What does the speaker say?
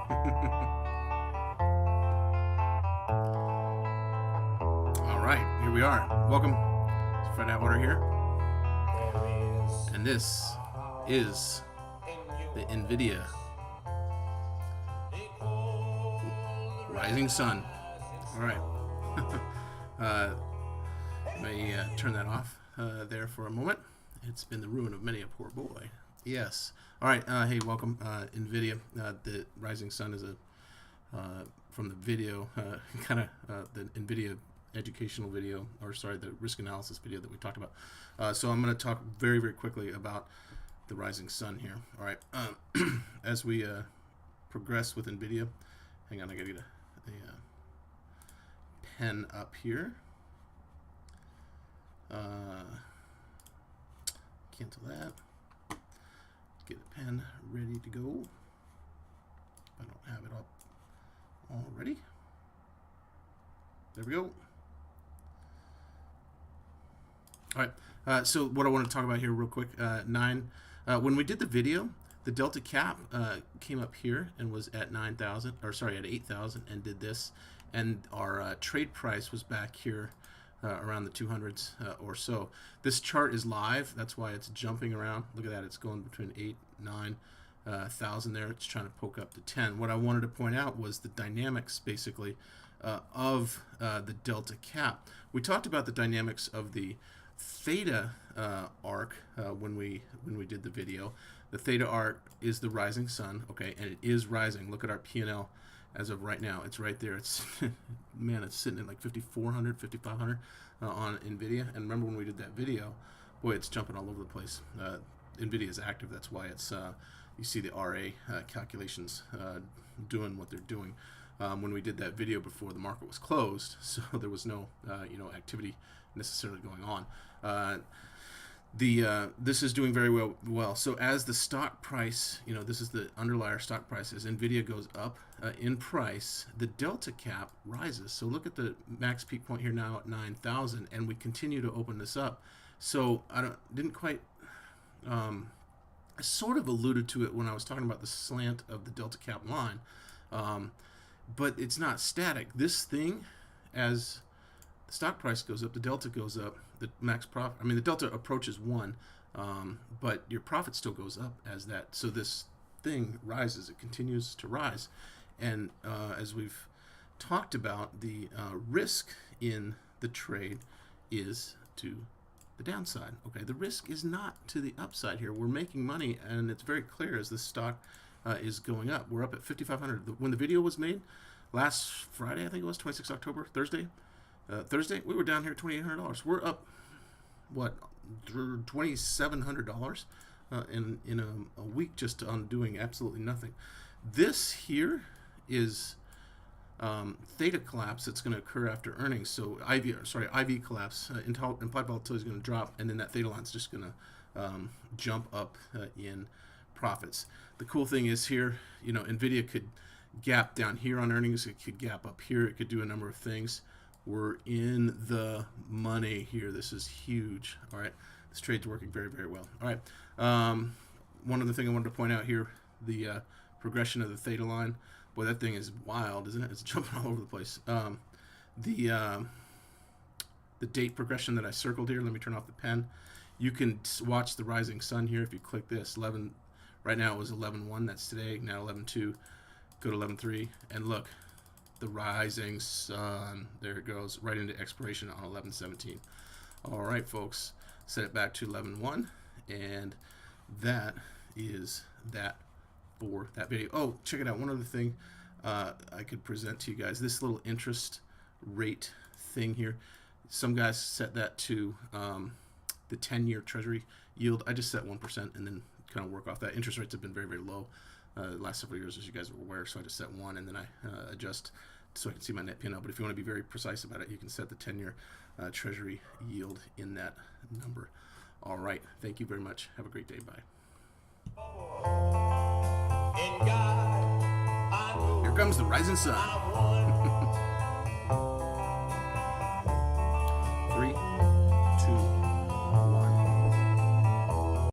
All right, here we are. Welcome. It's Fred Atwater here. And this is the NVDA Rising Sun. All right. Let me turn that off there for a moment. It's been the ruin of many a poor boy. Yes. All right. Hey, welcome. NVIDIA. The Rising Sun is from the video, the NVIDIA educational video, or sorry, the risk analysis video that we talked about. So I'm going to talk very, very quickly about the Rising Sun here. All right. As we progress with NVIDIA, hang on, I got to get a pen up here. Cancel that. Get a pen ready to go. I don't have it up already. There we go. All right. So what I want to talk about here real quick, when we did the video, the Delta cap came up here and was at 9,000, or sorry, at 8,000, and did this, and our trade price was back here around the 200s or so. This chart is live. That's why it's jumping around. Look at that. It's going between 8, 9,000 there. It's trying to poke up to 10. What I wanted to point out was the dynamics, basically, of the Delta cap. We talked about the dynamics of the theta arc when we did the video. The theta arc is the rising sun, okay, and it is rising. Look at our P&L as of right now. It's right there. It's man, it's sitting at like 5,400, 5,500 on NVIDIA. And remember when we did that video, boy, it's jumping all over the place. NVIDIA is active. That's why it's you see the RA calculations doing what they're doing. When we did that video before the market was closed, so there was no activity necessarily going on. This is doing very well. So as the stock price, this is the underlier stock price, as NVIDIA goes up in price, the Delta cap rises. So look at the max peak point here now at 9,000, and we continue to open this up. So I sort of alluded to it when I was talking about the slant of the Delta cap line, but it's not static. This thing, as the stock price goes up, the Delta goes up, the max profit, the Delta approaches 1, but your profit still goes up as that. So this thing rises, it continues to rise. And as we've talked about, the risk in the trade is to the downside. Okay, the risk is not to the upside here. We're making money, and it's very clear as the stock is going up. We're up at 5,500. When the video was made last Friday, I think it was 26 October, Thursday, we were down here at $2,800. We're up, what, $2,700 in a week just on doing absolutely nothing. This here is theta collapse that's going to occur after earnings. So IV collapse, implied volatility is going to drop, and then that theta line is just going to jump up in profits. The cool thing is here, NVIDIA could gap down here on earnings. It could gap up here. It could do a number of things. We're in the money here. This is huge. All right. This trade's working very, very well. All right. One other thing I wanted to point out here, the progression of the theta line. Boy, that thing is wild, isn't it? It's jumping all over the place. The date progression that I circled here, let me turn off the pen. You can watch the rising sun here if you click this. 11. Right now it was 11.1. That's today. Now 11.2. Go to 11.3. And look. The rising sun, there it goes, right into expiration on 11/17. All right, folks, set it back to 11.1, and that is that for that video. Oh, check it out. One other thing I could present to you guys, this little interest rate thing here. Some guys set that to the 10-year Treasury yield. I just set 1% and then kind of work off that. Interest rates have been very, very low the last several years, as you guys are aware, so I just set 1 and then I adjust so I can see my net P&L. But if you want to be very precise about it, you can set the 10-year Treasury yield in that number. All right. Thank you very much. Have a great day. Bye. Here comes the rising sun.